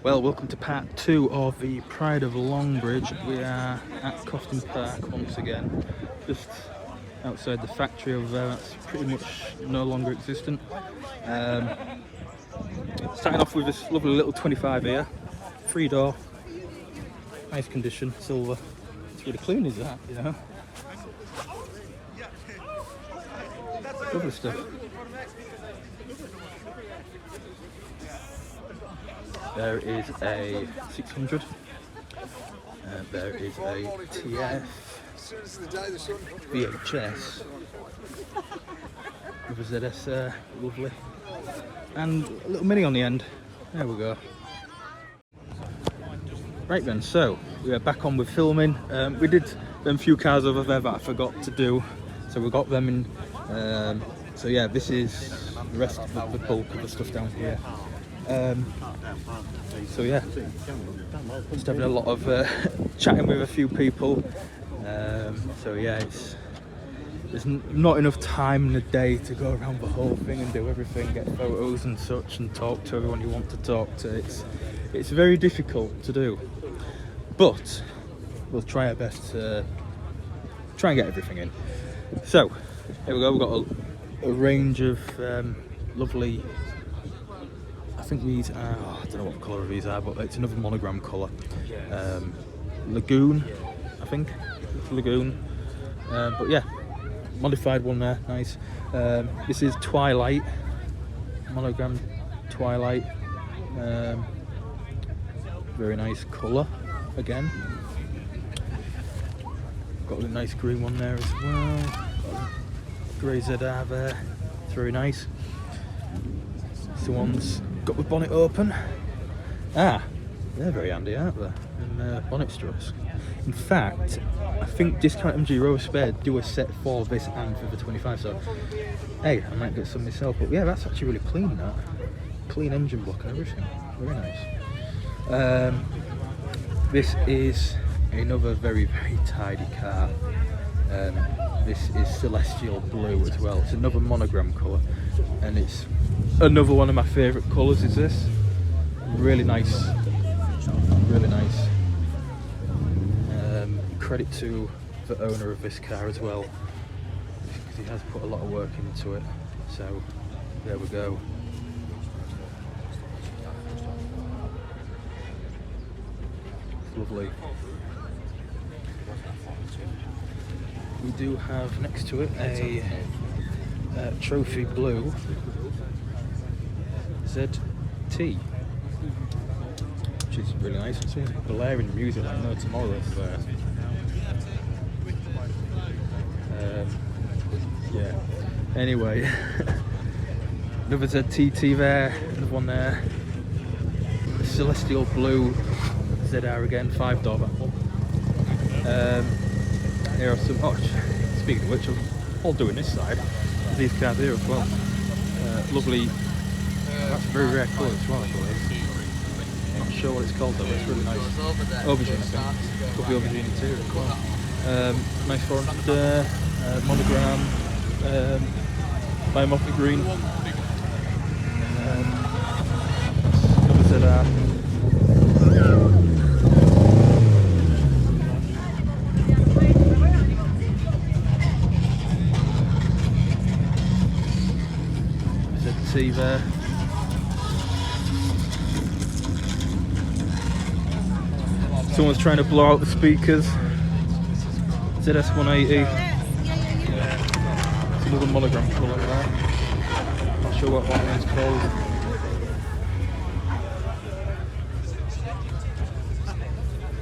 Well, welcome to part 2 of the Pride of Longbridge. We are at Cofton Park once again, just outside the factory over there. That's pretty much no longer existent. Starting off with this lovely little 25 here, 3-door, nice condition, silver. It's really clean, is that, you know? Lovely stuff. There is a 600, there is a TF, VHS, with a ZS there, lovely, and a little Mini on the end. There we go. Right then, so we are back on with filming. We did them few cars over there that I forgot to do, so we got them in. So yeah, this is the rest of the bulk of the stuff down here. So yeah, just having a lot of chatting with a few people. So yeah, there's not enough time in the day to go around the whole thing and do everything, get photos and such, and talk to everyone you want to talk to. It's very difficult to do, but we'll try our best to try and get everything in. So here we go. We've got a range of lovely. I think these are, I don't know what colour these are, but it's another monogram colour. Lagoon, I think. Lagoon. But yeah, modified one there, nice. This is Twilight, monogram Twilight. Very nice colour again. Got a nice green one there as well. Got a grey ZR there, it's very nice. This one's got the bonnet open. They're very handy, aren't they? And bonnet struts. In fact, I think Discount MG Rover Spare do a set for this and for the 25, so hey, I might get some myself. But yeah, that's actually really clean, that. Clean engine block and everything. Very nice. This is another very, very tidy car. This is Celestial Blue as well. It's another monogram colour, and it's another one of my favourite colours. Is this really nice, really nice. Credit to the owner of this car as well, because he has put a lot of work into it. So there we go. It's lovely. We do have next to it a trophy blue ZT, which is really nice. It's blaring music like no tomorrow. Yeah. Anyway, another ZTT there, another one there. Celestial Blue ZR again, 5-door that one. Here are some. Oh, speaking of which, I'll do in this side. These cars here as well. Lovely. That's a very rare colour as well, I believe. Not sure what it's called though, but it's really nice. Aubergine, I think. Could be aubergine interior as well. Nice 400 there. Monogram. Biomorphic green. Another ZR. ZT there. Someone's trying to blow out the speakers. ZS 180. It's another monogram colour there. Not sure what one is called.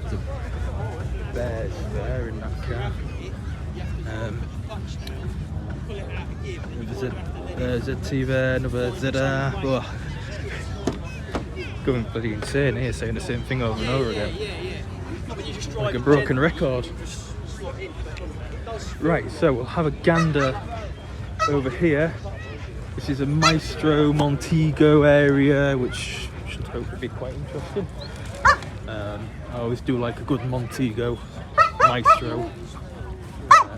There's a bears there in that car. ZT there, another ZR. Oh. Going bloody insane here, saying the same thing over and over again. Like a broken record. Right, so we'll have a gander over here. This is a Maestro Montego area, which should hopefully be quite interesting. I always do like a good Montego Maestro.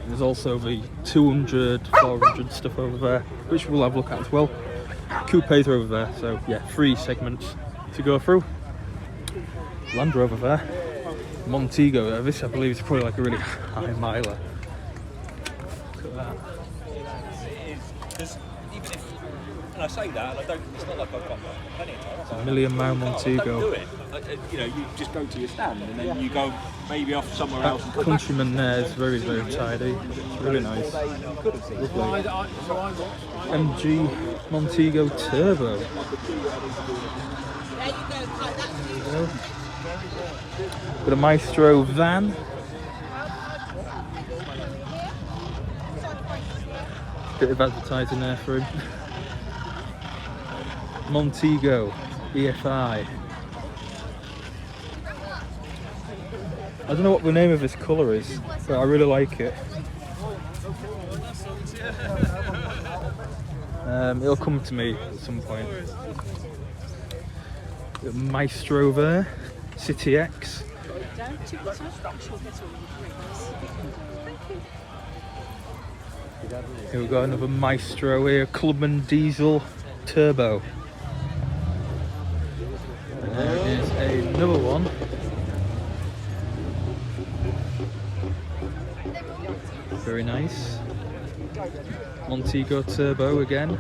There's also the 200, 400 stuff over there, which we'll have a look at as well. Coupes are over there, so yeah, 3 segments to go through. Land Rover there. Montego. This I believe is probably like a really high miler. Look at that. Because even if, and I say that, and I don't. It's not like I've got plenty of time. It's a million mile Montego. Don't do it. You know, you just go to your stand and then you go maybe off somewhere else. And Countryman there is very, very tidy. It's really nice. Lovely. MG Montego Turbo. Got a Maestro van. Bit of advertising there for him. Montego EFI. I don't know what the name of this colour is, but I really like it. It'll come to me at some point. Got Maestro there, City X. Here we've got another Maestro here, Clubman Diesel Turbo. And there is another one. Very nice. Montego Turbo again.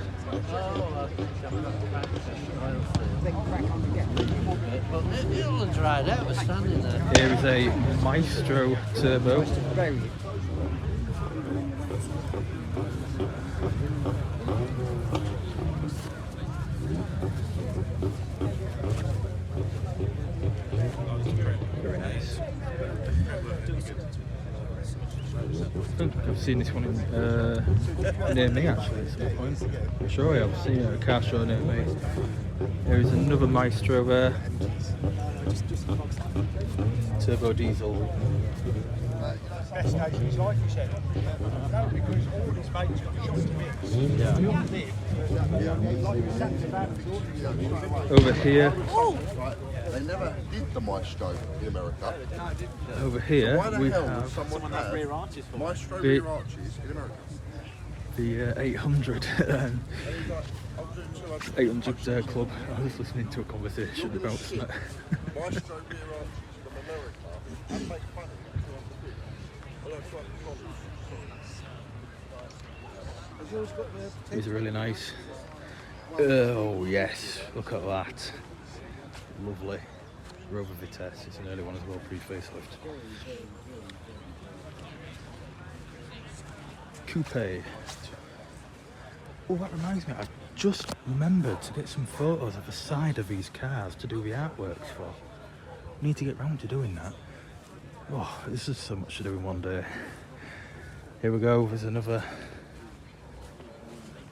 Here is a Maestro Turbo. Very nice. I don't think I've seen this one near me actually at some point. I'm sure I have seen it at a car show near me. There is another Maestro there. Turbo diesel. Best stage of his life, he said. No, because all his mates got shot to bits. Over here. They never did the Maestro in America. Over here Why the we hell have would someone have rear arches for Maestro the- rear arches in America? the 800 800 club. I was listening to a conversation about that. Maestro rear arches from America and make fun of it. These are really nice. Oh yes, look at that. Lovely. Rover Vitesse, it's an early one as well, pre-facelift. Coupe. Oh, that reminds me, I just remembered to get some photos of the side of these cars to do the artworks for. Need to get round to doing that. Oh, this is so much to do in one day. Here we go, there's another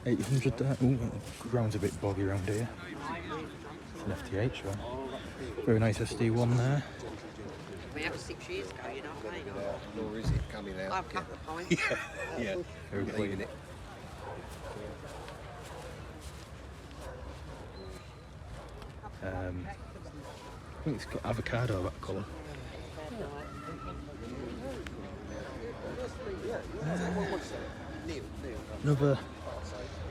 800 there. Ooh, the ground's a bit boggy around here. It's an FTH one. Very nice SD1 there. We have 6 years ago, you know what I mean? Nor is it coming out. I've cut the point. Yeah. Very clean. I think it's got avocado, that colour. Another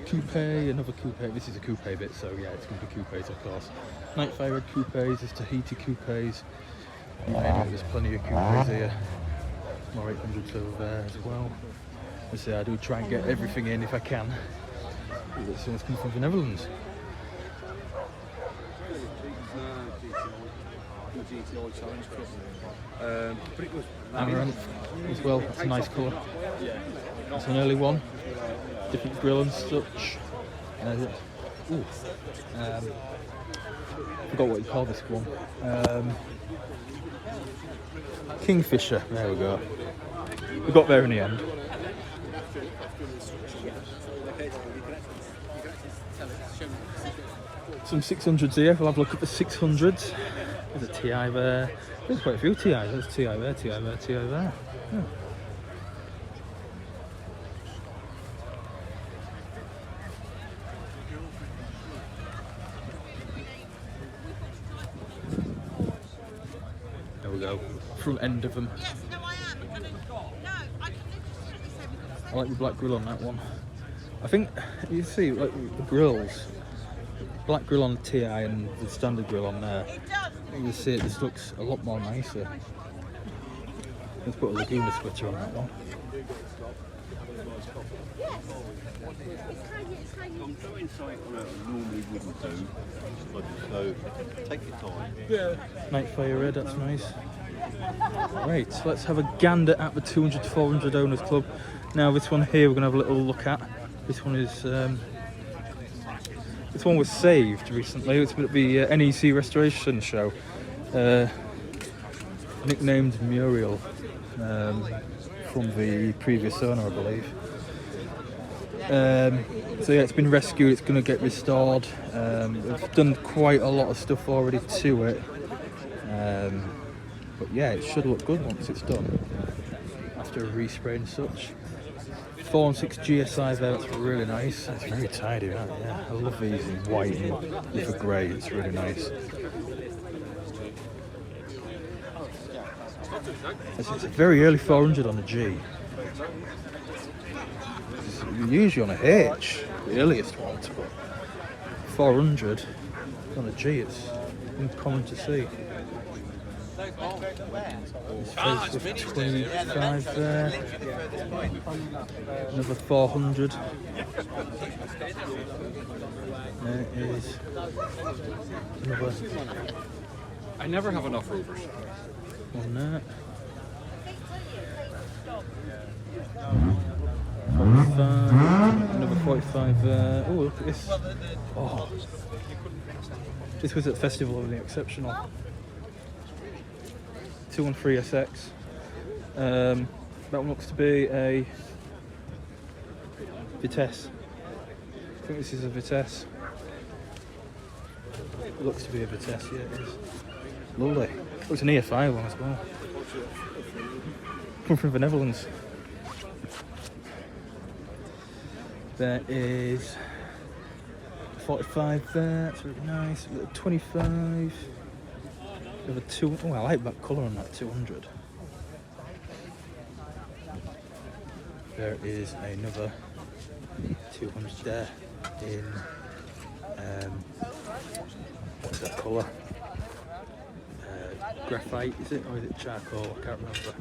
coupe, another coupe. This is a coupe bit, so yeah, it's going to be coupes, of course. Nightfire Red coupes, there's Tahiti coupes. There's plenty of coupes here. More 800s over there as well. As I say, I do try and get everything in if I can. Someone's coming from the Netherlands. Amaranth as well, it's a nice colour. It's an early one. Different grill and such. Forgot what you call this one. Kingfisher, there we go. We got there in the end. Some 600s here, we'll have a look at the 600s. There's a TI there. There's quite a few TIs. There's TI there, TI there, TI there. Yeah. There we go. Front end of them. Yes, no, I am. No, I can literally say we've got I like the black grill on that one. I think you see like the grills. Black grill on the TI and the standard grill on there. It does. You see it, this looks a lot more nicer. Let's put a Laguna splitter on that one. I'm doing something that I normally wouldn't do, so take your time. Nightfire red, that's nice. Right, so let's have a gander at the 200 to 400 owners club. Now this one here we're going to have a little look at. This one is this one was saved recently. It's at the NEC restoration show, nicknamed Muriel, from the previous owner, I believe. So yeah, it's been rescued, it's going to get restored. We've done quite a lot of stuff already to it, but yeah, it should look good once it's done, after a respray and such. 4 and 6 GSI there, that's really nice. It's very tidy, right? Yeah, I love these in white and with a grey, it's really nice. It's a very early 400 on a G. It's usually on a H, the earliest one, but 400 on a G, it's uncommon to see. His face with 25 there. Another 400. There is another. I never have enough Rovers. One there. 45. Another 45 there. Oh, look at this. Oh. This was at Festival of the Exceptional. 213 SX. That one looks to be a Vitesse. I think this is a Vitesse. It looks to be a Vitesse, yeah it is. Lovely. Looks an EFI one as well. Come from the Netherlands. There is 45 there, that's really nice. 25. Over 2. Oh, I like that colour on that 200. There is another 200 there in what's that colour? Graphite, is it, or is it charcoal? I can't remember.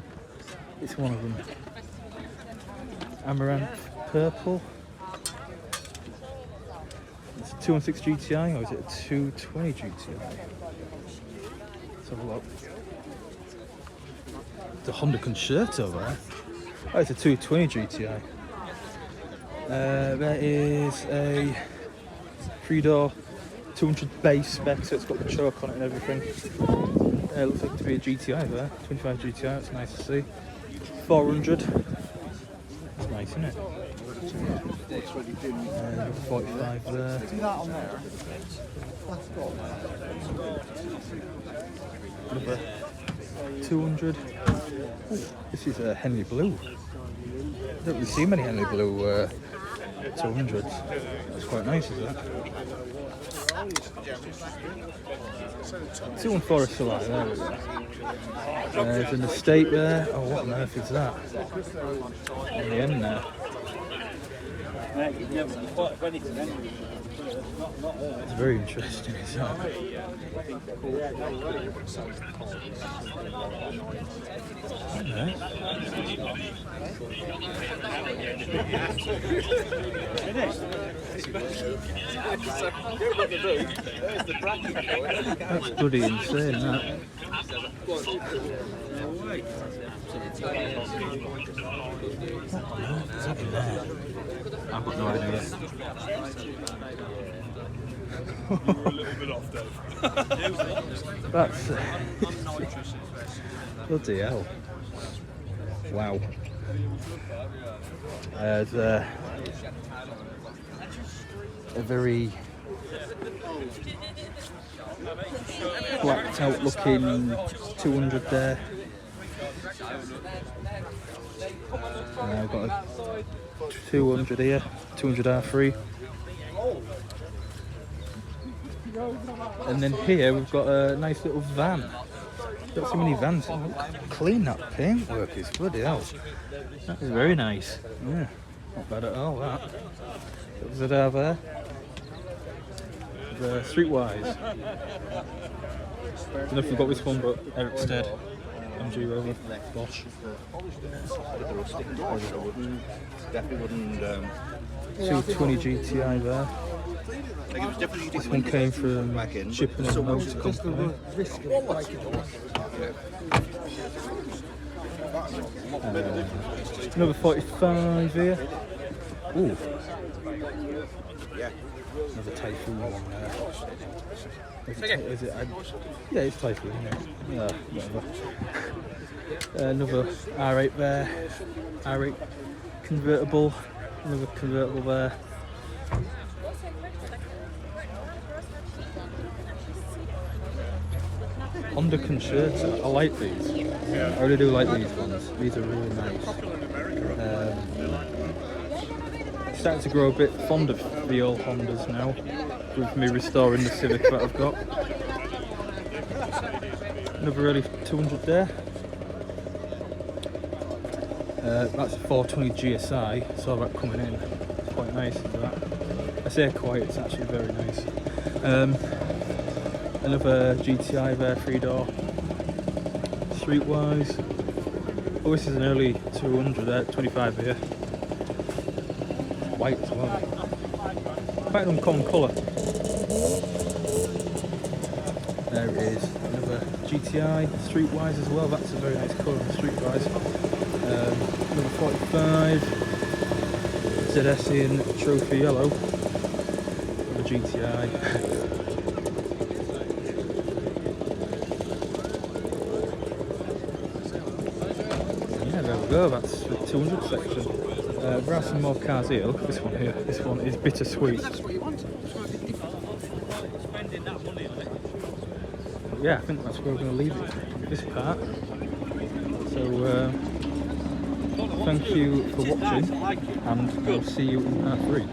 It's one of them. Amaranth purple. It's a 216 GTI, or is it a 220 GTI? Let's have a look. It's a Honda Concerto there. Oh, it's a 220 GTI. There is a 3-door 200 base spec, so it's got the choke on it and everything. It looks like to be a GTI there, 25 GTI, that's nice to see. 400. That's nice, isn't it? 45 there. Another 200. This is a Henley Blue. I don't really see many Henley Blue 200s. That's quite nice, isn't it? 214 is still out there. There's an estate there. Oh, what on earth is that? On the end there. It's very interesting, isn't it? That's bloody insane, that. What's up in there? I've got no idea. That's bloody hell. Wow. There's a very blacked out looking 200 there. I've got a 200 here, 200 R3. And then here we've got a nice little van. Don't see many vans. Look how clean that paintwork is, bloody hell. That is very nice. Yeah, not bad at all, that. What does it have there? The Streetwise. Don't know if we got this one, but Eric Stead, MG Rover, Bosch. Definitely wouldn't. 220 GTI there. Like it was definitely This one came from Chipping and Motor Company. Another 45 here. Ooh. Another Typhoon one there. Is it? Yeah, it's Typhoon, isn't it? Yeah, whatever. Another R8 there. R8 convertible. Another convertible there. Honda Concerta. I like these. I really do like these ones. These are really nice. Starting to grow a bit fond of the old Hondas now, with me restoring the Civic that I've got. Another early 200 there. That's a 420 GSI, saw that coming in. It's quite nice, is that? I say quite, it's actually very nice. Another GTI there, 3-door. Streetwise. Oh, this is an early 200, 25 here. White as well. Quite an uncommon colour. There it is. Another GTI, Streetwise as well. That's a very nice colour, Streetwise. Another 45. ZS in Trophy Yellow. Another GTI. Yeah, there we go. That's the 200 section. There are some more cars here. Look at this one here. This one is bittersweet. Yeah, I think that's where we're going to leave it, this part. So, thank you for watching, and we'll see you in part 3.